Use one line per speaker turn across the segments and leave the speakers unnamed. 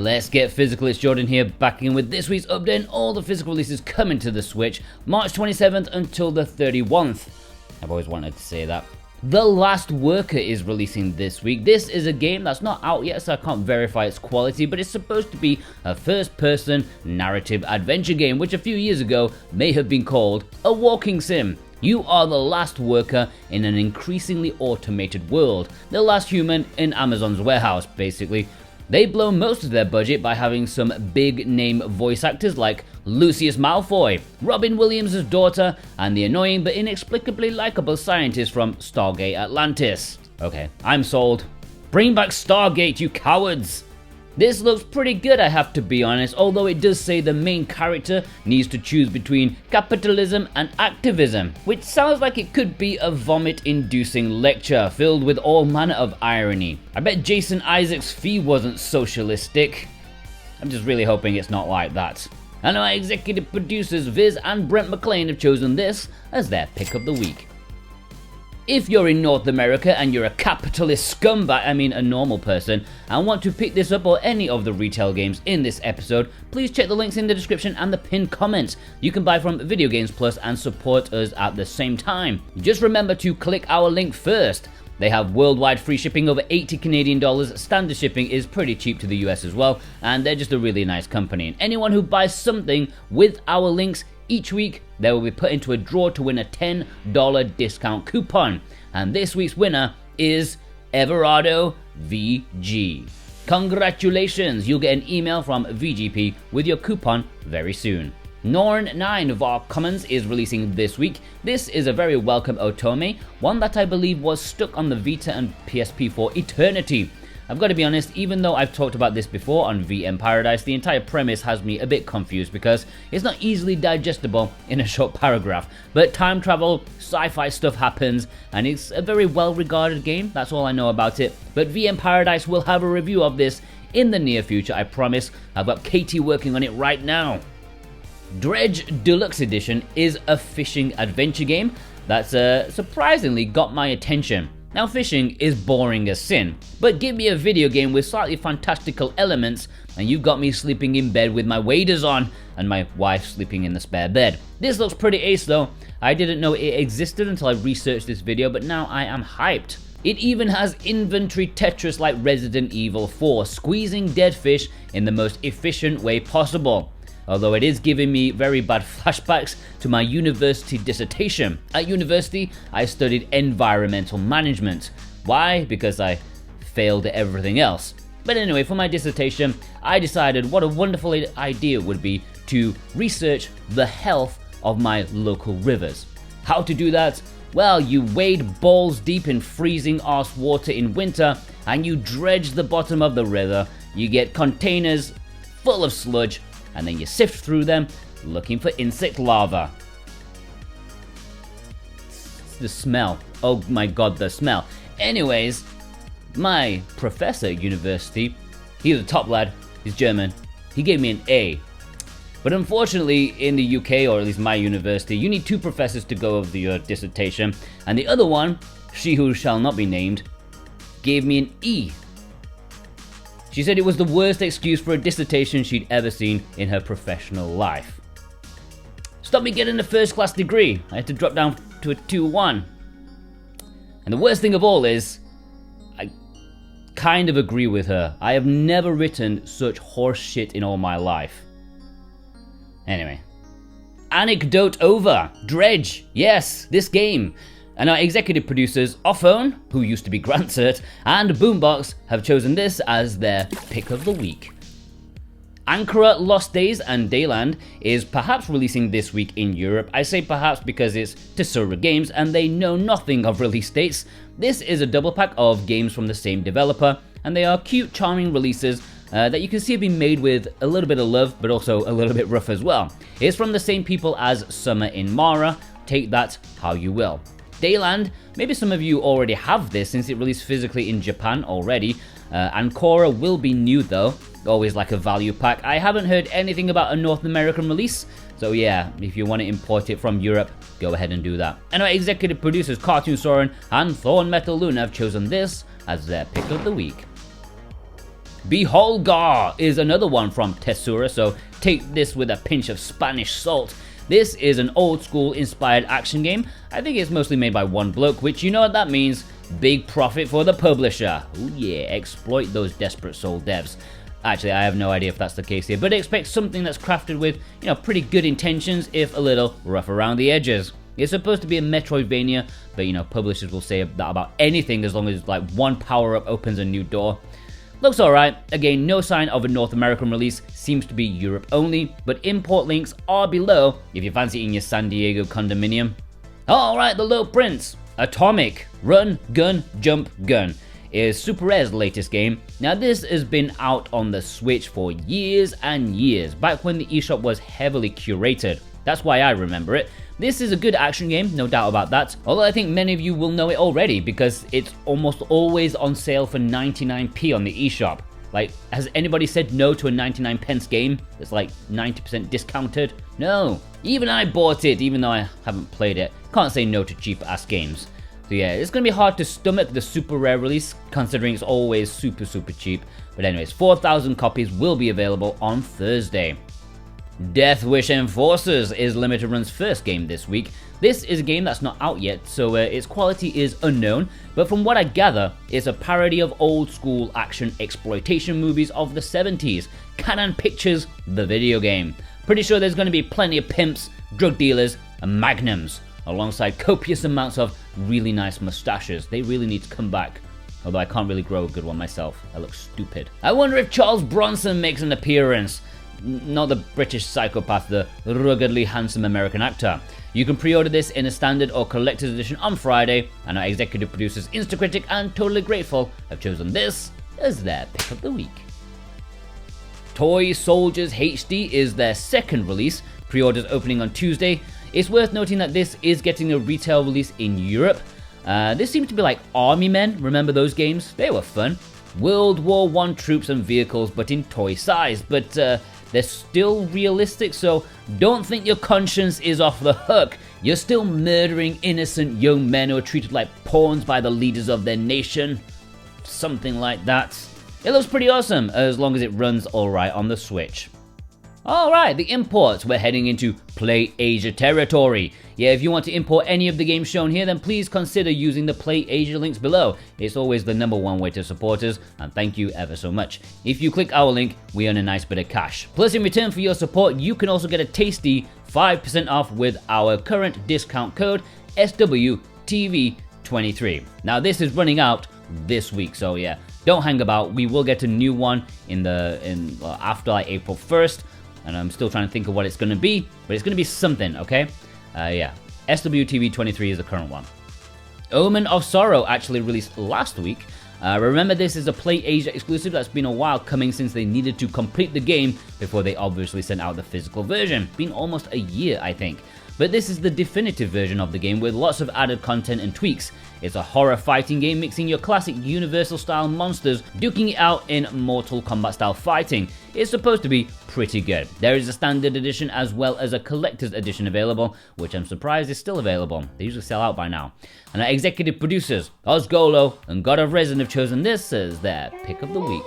Let's get physical. It's Jordan here, back in with this week's update and all the physical releases coming to the Switch, March 27th until the 31st. I've always wanted to say that. The Last Worker is releasing this week. This is a game that's not out yet, so I can't verify its quality, but it's supposed to be a first-person narrative adventure game, which a few years ago may have been called a walking sim. You are the last worker in an increasingly automated world, the last human in Amazon's warehouse, basically. They blow most of their budget by having some big-name voice actors like Lucius Malfoy, Robin Williams' daughter, and the annoying but inexplicably likable scientist from Stargate Atlantis. Okay, I'm sold. Bring back Stargate, you cowards! This looks pretty good, I have to be honest, although it does say the main character needs to choose between capitalism and activism, which sounds like it could be a vomit-inducing lecture filled with all manner of irony. I bet Jason Isaacs' fee wasn't socialistic. I'm just really hoping it's not like that. And our executive producers Viz and Brent McLean have chosen this as their pick of the week. If you're in North America and you're a capitalist scumbag, a normal person, and want to pick this up or any of the retail games in this episode, please check the links in the description and the pinned comments. You can buy from Video Games Plus and support us at the same time. Just remember to click our link first. They have worldwide free shipping over 80 Canadian dollars, standard shipping is pretty cheap to the US as well, and they're just a really nice company. And anyone who buys something with our links each week, they will be put into a draw to win a $10 discount coupon. And this week's winner is Everardo VG. Congratulations, you'll get an email from VGP with your coupon very soon. Norn 9 Var Commons is releasing this week. This is a very welcome otome, one that I believe was stuck on the Vita and PSP for eternity. I've got to be honest, even though I've talked about this before on VM Paradise, the entire premise has me a bit confused because it's not easily digestible in a short paragraph. But time travel, sci-fi stuff happens, and it's a very well-regarded game, that's all I know about it. But VM Paradise will have a review of this in the near future, I promise. I've got Katie working on it right now. DREDGE Deluxe Edition is a fishing adventure game that's surprisingly got my attention. Now, fishing is boring as sin, but give me a video game with slightly fantastical elements and you've got me sleeping in bed with my waders on and my wife sleeping in the spare bed. This looks pretty ace though. I didn't know it existed until I researched this video, but now I am hyped. It even has inventory Tetris like Resident Evil 4, squeezing dead fish in the most efficient way possible. Although it is giving me very bad flashbacks to my university dissertation. At university, I studied environmental management. Why? Because I failed at everything else. But anyway, for my dissertation, I decided what a wonderful idea it would be to research the health of my local rivers. How to do that? Well, you wade balls deep in freezing arse water in winter, and you dredge the bottom of the river. You get containers full of sludge, and then you sift through them looking for insect larvae. The smell. Oh my god, the smell. Anyways, my professor at university, he's a top lad, he's German, he gave me an A. But unfortunately, in the UK, or at least my university, you need 2 professors to go over your dissertation, and the other one, she who shall not be named, gave me an E. She said it was the worst excuse for a dissertation she'd ever seen in her professional life. Stopped me getting a first-class degree. I had to drop down to a 2-1. And the worst thing of all is, I kind of agree with her. I have never written such horse shit in all my life. Anyway. Anecdote over. DREDGE. Yes, this game. And our executive producers, Offone, who used to be Grantcert, and Boombox have chosen this as their pick of the week. Ankora Lost Days and Deiland is perhaps releasing this week in Europe. I say perhaps because it's Tesura Games and they know nothing of release dates. This is a double pack of games from the same developer, and they are cute, charming releases that you can see have been made with a little bit of love, but also a little bit rough as well. It's from the same people as Summer in Mara. Take that how you will. Deiland, maybe some of you already have this since it released physically in Japan already. Ankora will be new though, always like a value pack. I haven't heard anything about a North American release, so yeah, if you want to import it from Europe, go ahead and do that. And our executive producers Cartoon Soren and Thorn Metal Luna have chosen this as their pick of the week. Beholgar is another one from Tesura, so take this with a pinch of Spanish salt. This is an old school inspired action game. I think it's mostly made by one bloke, which you know what that means. Big profit for the publisher. Oh yeah, exploit those desperate soul devs. Actually, I have no idea if that's the case here, but expect something that's crafted with, pretty good intentions, if a little rough around the edges. It's supposed to be a Metroidvania, but publishers will say that about anything as long as like one power-up opens a new door. Looks alright. Again, no sign of a North American release, seems to be Europe only, but import links are below if you fancy it in your San Diego condominium. Alright, the Little Prince, Atomik, RunGunJumpGun is Super Rare's latest game. Now this has been out on the Switch for years and years, back when the eShop was heavily curated. That's why I remember it. This is a good action game, no doubt about that, although I think many of you will know it already because it's almost always on sale for 99p on the eShop. Like, has anybody said no to a 99 pence game that's like 90% discounted? No. Even I bought it, even though I haven't played it. Can't say no to cheap ass games. So yeah, it's gonna be hard to stomach the Super Rare release, considering it's always super cheap. But anyways, 4,000 copies will be available on Thursday. Deathwish Enforcers is Limited Run's first game this week. This is a game that's not out yet, so its quality is unknown, but from what I gather, it's a parody of old school action exploitation movies of the 70s, Canon Pictures, the video game. Pretty sure there's going to be plenty of pimps, drug dealers, and magnums, alongside copious amounts of really nice mustaches. They really need to come back. Although I can't really grow a good one myself, I look stupid. I wonder if Charles Bronson makes an appearance. Not the British psychopath, the ruggedly handsome American actor. You can pre-order this in a standard or collector's edition on Friday, and our executive producers Instacritic and Totally Grateful have chosen this as their pick of the week. Toy Soldiers HD is their second release, pre-orders opening on Tuesday. It's worth noting that this is getting a retail release in Europe. This seems to be like Army Men, remember those games? They were fun. World War I troops and vehicles, but in toy size, but they're still realistic, so don't think your conscience is off the hook. You're still murdering innocent young men who are treated like pawns by the leaders of their nation. Something like that. It looks pretty awesome, as long as it runs alright on the Switch. Alright, the imports. We're heading into Play Asia territory. Yeah, if you want to import any of the games shown here, then please consider using the Play Asia links below. It's always the #1 way to support us, and thank you ever so much. If you click our link, we earn a nice bit of cash. Plus, in return for your support, you can also get a tasty 5% off with our current discount code SWTV23. Now, this is running out this week, so yeah, don't hang about. We will get a new one after like April 1st. And I'm still trying to think of what it's going to be, but it's going to be something, okay? Yeah, SWTV23 is the current one. Omen of Sorrow actually released last week. Remember, this is a Play Asia exclusive that's been a while coming since they needed to complete the game before they obviously sent out the physical version. Been almost a year, I think. But this is the definitive version of the game with lots of added content and tweaks. It's a horror fighting game mixing your classic Universal style monsters, duking it out in Mortal Kombat style fighting. It's supposed to be pretty good. There is a standard edition as well as a collector's edition available, which I'm surprised is still available. They usually sell out by now. And our executive producers, Ozgolo and God of Resin, have chosen this as their pick of the week.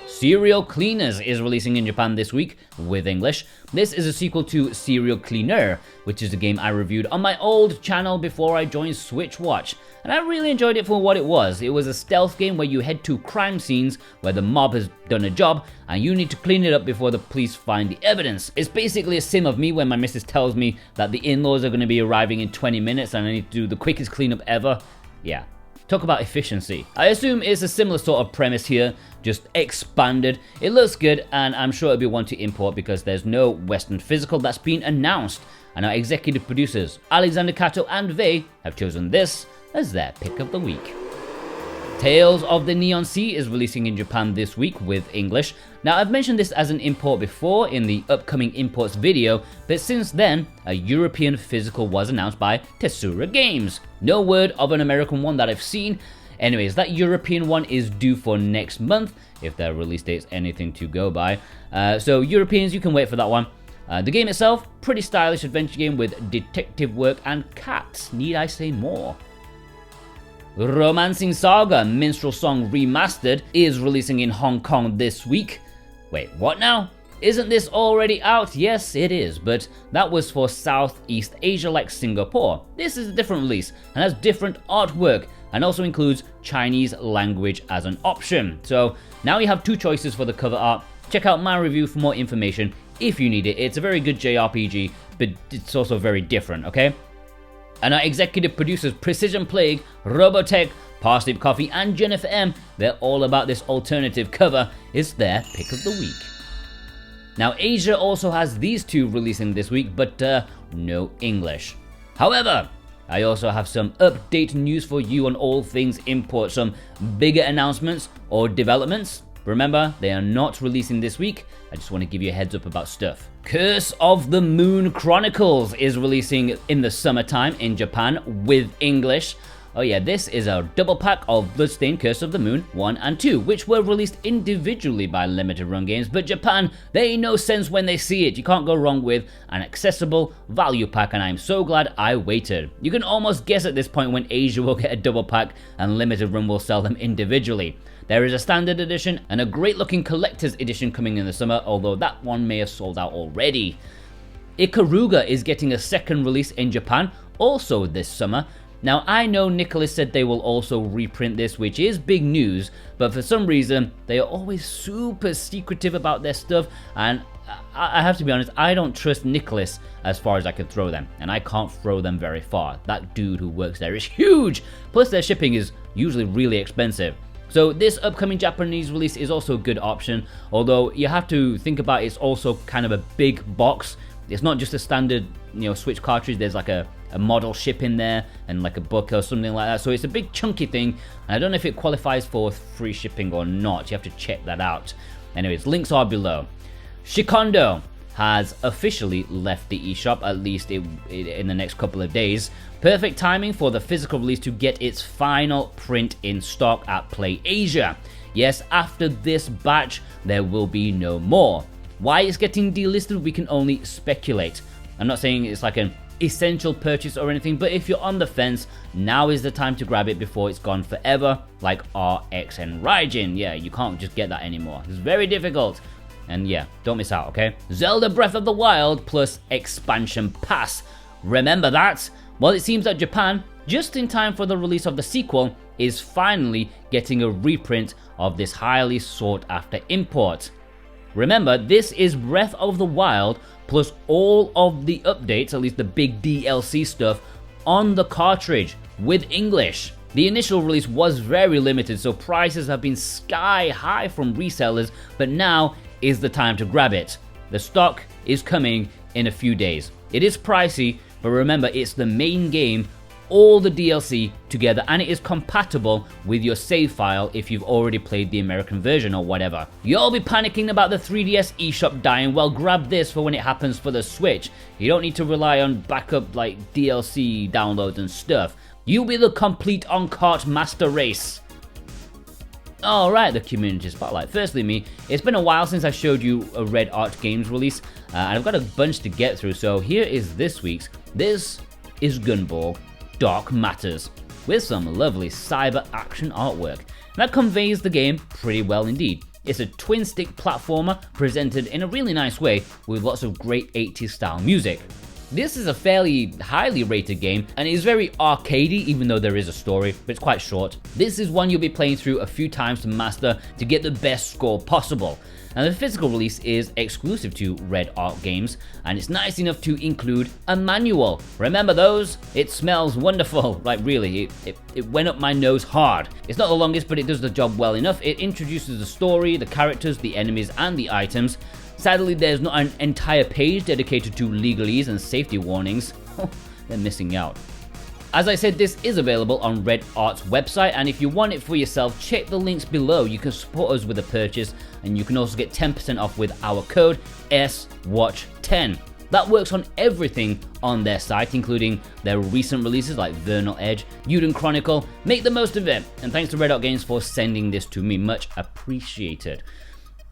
Serial Cleaners is releasing in Japan this week with English. This is a sequel to Serial Cleaner, which is a game I reviewed on my old channel before I joined SwitchWatch, and I really enjoyed it for what it was. It was a stealth game where you head to crime scenes where the mob has done a job and you need to clean it up before the police find the evidence. It's basically a sim of me when my missus tells me that the in-laws are going to be arriving in 20 minutes and I need to do the quickest cleanup ever. Yeah. Talk about efficiency. I assume it's a similar sort of premise here, just expanded. It looks good, and I'm sure it'll be one to import because there's no Western physical that's been announced. And our executive producers, Alexander Kato and Vey, have chosen this as their pick of the week. Tales of the Neon Sea is releasing in Japan this week with English. Now, I've mentioned this as an import before in the upcoming imports video, but since then, a European physical was announced by Tesura Games. No word of an American one that I've seen. Anyways, that European one is due for next month, if their release date's anything to go by. So Europeans, you can wait for that one. The game itself, pretty stylish adventure game with detective work and cats. Need I say more? Romancing Saga Minstrel Song Remastered is releasing in Hong Kong this week. Wait, what now? Isn't this already out? Yes, it is, but that was for Southeast Asia like Singapore. This is a different release and has different artwork and also includes Chinese language as an option. So now you have two choices for the cover art. Check out my review for more information if you need it. It's a very good JRPG, but it's also very different, okay? And our executive producers Precision Plague, Robotech, Parsnip Coffee and Jennifer M, they're all about this alternative cover. It's their pick of the week. Now Asia also has these two releasing this week, but no English. However, I also have some update news for you on all things import, some bigger announcements or developments. Remember, they are not releasing this week. I just want to give you a heads up about stuff. Curse of the Moon Chronicles is releasing in the summertime in Japan with English. Oh yeah, this is a double pack of Bloodstained, Curse of the Moon 1 and 2, which were released individually by Limited Run Games, but Japan, they know sense when they see it. You can't go wrong with an accessible value pack, and I'm so glad I waited. You can almost guess at this point when Asia will get a double pack and Limited Run will sell them individually. There is a standard edition and a great looking collector's edition coming in the summer, although that one may have sold out already. Ikaruga is getting a second release in Japan, also this summer. Now I know Nicholas said they will also reprint this, which is big news, but for some reason they are always super secretive about their stuff, and I have to be honest, I don't trust Nicholas as far as I can throw them, and I can't throw them very far. That dude who works there is huge, plus their shipping is usually really expensive. So this upcoming Japanese release is also a good option, although you have to think about it's also kind of a big box. It's not just a standard, Switch cartridge. There's like a model ship in there and like a book or something like that. So it's a big chunky thing, and I don't know if it qualifies for free shipping or not. You have to check that out. Anyways, links are below. Shikhondo has officially left the eShop, at least in the next couple of days. Perfect timing for the physical release to get its final print in stock at Play Asia. Yes, after this batch, there will be no more. Why it's getting delisted, we can only speculate. I'm not saying it's like an essential purchase or anything, but if you're on the fence, now is the time to grab it before it's gone forever, like RX and Raijin. Yeah, you can't just get that anymore. It's very difficult. And yeah, don't miss out, okay? Zelda Breath of the Wild plus expansion pass. Remember that? Well, it seems that Japan, just in time for the release of the sequel, is finally getting a reprint of this highly sought after import. Remember, this is Breath of the Wild plus all of the updates, at least the big DLC stuff, on the cartridge with English. The initial release was very limited, so prices have been sky high from resellers, but now is the time to grab it. The stock is coming in a few days. It is pricey, but remember, it's the main game, all the DLC together, and it is compatible with your save file if you've already played the American version or whatever. You'll be panicking about the 3DS eShop dying. Well, grab this for when it happens for the Switch. You don't need to rely on backup like DLC downloads and stuff. You'll be the complete on-cart master race. Alright, the community spotlight. Firstly, me, it's been a while since I showed you a Red Art Games release, and I've got a bunch to get through, so here is this week's. This is Gunborg Dark Matters, with some lovely cyber action artwork. That conveys the game pretty well indeed. It's a twin-stick platformer presented in a really nice way with lots of great 80s style music. This is a fairly highly rated game, and it is very arcadey even though there is a story, but it's quite short. This is one you'll be playing through a few times to master to get the best score possible. And the physical release is exclusive to Red Art Games, and it's nice enough to include a manual. Remember those? It smells wonderful. Like really, it went up my nose hard. It's not the longest, but it does the job well enough. It introduces the story, the characters, the enemies, and the items. Sadly, there's not an entire page dedicated to legalese and safety warnings. They're missing out. As I said, this is available on Red Art's website, and if you want it for yourself, check the links below. You can support us with a purchase, and you can also get 10% off with our code SWATCH10. That works on everything on their site, including their recent releases like Vernal Edge, Yuden Chronicle. Make the most of it, and thanks to Red Art Games for sending this to me, much appreciated.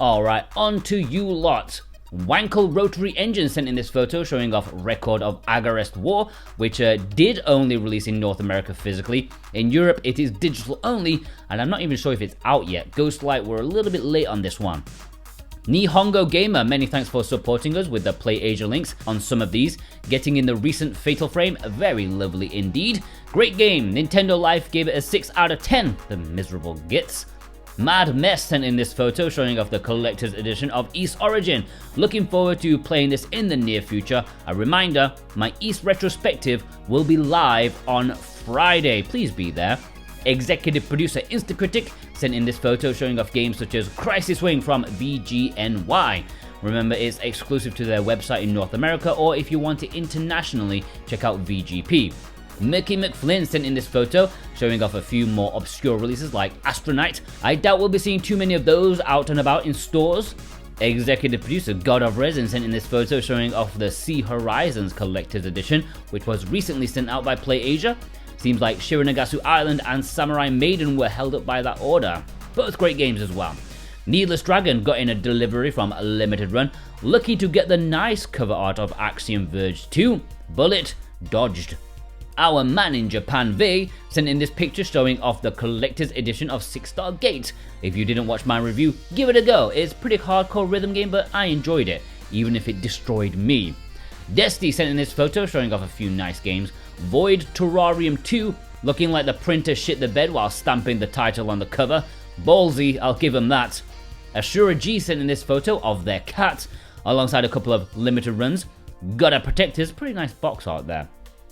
Alright, on to you lot. Wankel Rotary Engine sent in this photo showing off Record of Agarest War, which did only release in North America physically. In Europe it is digital only, and I'm not even sure if it's out yet. Ghostlight were a little bit late on this one. Nihongo Gamer, many thanks for supporting us with the Play Asia links on some of these. Getting in the recent Fatal Frame, very lovely indeed. Great game, Nintendo Life gave it a 6 out of 10, the miserable gits. Mad Mess sent in this photo showing off the collector's edition of East Origin. Looking forward to playing this in the near future. A reminder, my East retrospective will be live on Friday, please be there. Executive producer Instacritic sent in this photo showing off games such as Crisis Wing from VGNY. Remember, it's exclusive to their website in North America, or if you want it internationally, check out VGP. Mickey McFlynn sent in this photo showing off a few more obscure releases like Astronite. I doubt we'll be seeing too many of those out and about in stores. Executive producer God of Resin sent in this photo showing off the Sea Horizons Collector's Edition, which was recently sent out by Play Asia. Seems like Shiranagasu Island and Samurai Maiden were held up by that order. Both great games as well. Needless Dragon got in a delivery from Limited Run. Lucky to get the nice cover art of Axiom Verge 2. Bullet dodged. Our man in Japan V sent in this picture showing off the collector's edition of Six Star Gate. If you didn't watch my review, give it a go. It's a pretty hardcore rhythm game, but I enjoyed it, even if it destroyed me. Desti sent in this photo showing off a few nice games. Void Terrarium 2, looking like the printer shit the bed while stamping the title on the cover. Ballsy, I'll give him that. Ashura G sent in this photo of their cat, alongside a couple of limited runs. Gotta Protectors, pretty nice box art there.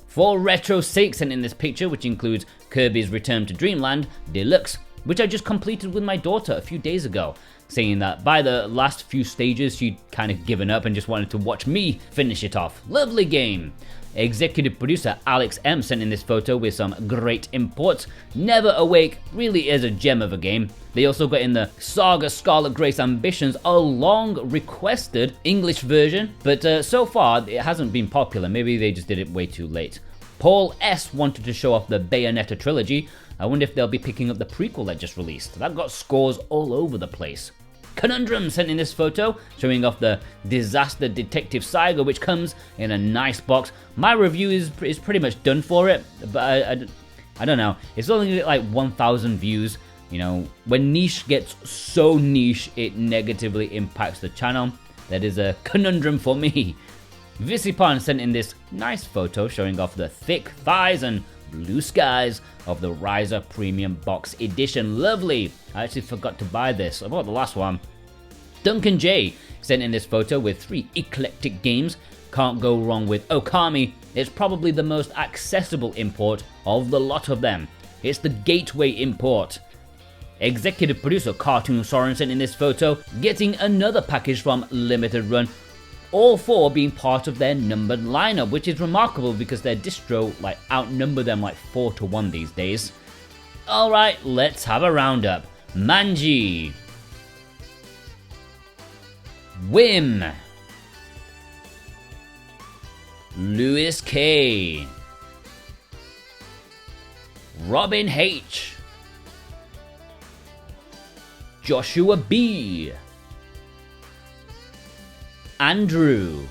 For Retro Sake sent in this picture, which includes Kirby's Return to Dreamland Deluxe, which I just completed with my daughter a few days ago, saying that by the last few stages she'd kind of given up and just wanted to watch me finish it off. Lovely game. Executive producer Alex M sent in this photo with some great imports. Never Awake really is a gem of a game. They also got in the SaGa Scarlet Grace Ambitions, a long requested English version, but so far it hasn't been popular. Maybe they just did it way too late. Paul S wanted to show off the Bayonetta trilogy. I wonder if they'll be picking up the prequel that just released. That got scores all over the place. Conundrum sent in this photo showing off the Disaster Detective SaGa, which comes in a nice box. My review is pretty much done for it, but I don't know. It's only gonna get like 1,000 views. You know, when niche gets so niche, it negatively impacts the channel. That is a conundrum for me. Visipan sent in this nice photo showing off the thick thighs and blue skies of the Riser Premium Box Edition. Lovely. I actually forgot to buy this. I bought the last one. Duncan J sent in this photo with 3 eclectic games. Can't go wrong with Okami. It's probably the most accessible import of the lot of them. It's the gateway import. Executive producer Cartoon Soren sent in this photo, getting another package from Limited Run. All 4 being part of their numbered lineup, which is remarkable because their distro outnumber them 4 to 1 these days. Alright, let's have a roundup. Manji, Wim, Lewis K, Robin H, Joshua B, Andrew,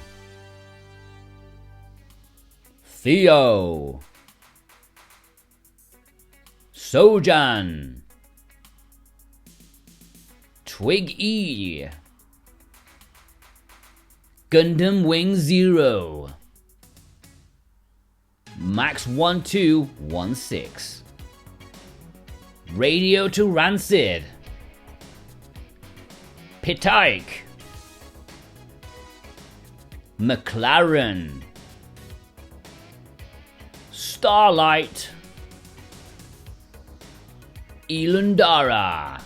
Theo, Sojan, Twig E, Gundam Wing Zero, Max1216, Radio to Rancid, Pitaik, McLaren, Starlight, Elundara.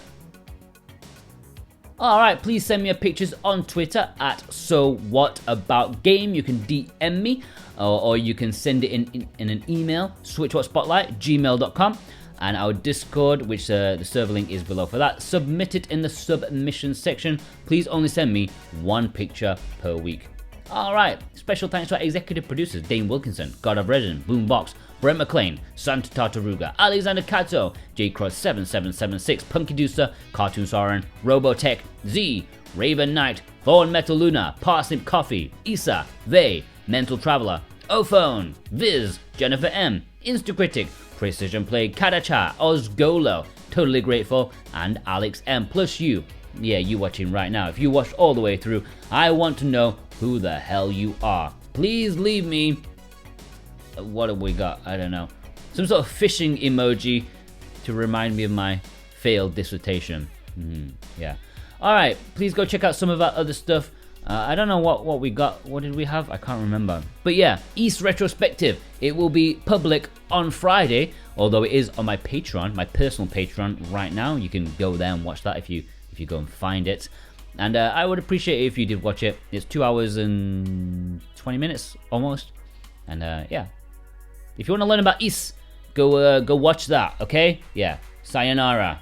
Alright, please send me your pictures on Twitter at SoWhatAboutGame. You can DM me or you can send it in an email, SwitchWatchSpotlight@gmail.com. And our Discord, which the server link is below for that. Submit it in the submission section. Please only send me 1 picture per week. Alright, special thanks to our executive producers Dane Wilkinson, God of Resin, Boombox, Brent McLean, Santa Tartaruga, Alexander Kato, JCross7776, Punky Deucer, Cartoon Soren, Robotech, Z, Raven Knight, Thorn Metal Luna, Parsnip Coffee, Isa, Vey, Mental Traveler, Ophone, Viz, Jennifer M, Instacritic, Precision Play, Kadacha, Ozgolo, Totally Grateful, and Alex M, plus you. Yeah, you watching right now. If you watched all the way through, I want to know who the hell you are. Please leave me, what have we got? I don't know. Some sort of fishing emoji to remind me of my failed dissertation. Yeah. Alright, please go check out some of our other stuff. I don't know what we got. What did we have? I can't remember. But yeah, East Retrospective. It will be public on Friday, although it is on my Patreon, my personal Patreon right now. You can go there and watch that if you go and find it. And I would appreciate it if you did watch it. It's 2 hours and 20 minutes almost. And yeah, if you want to learn about East, go watch that. Okay? Yeah. Sayonara.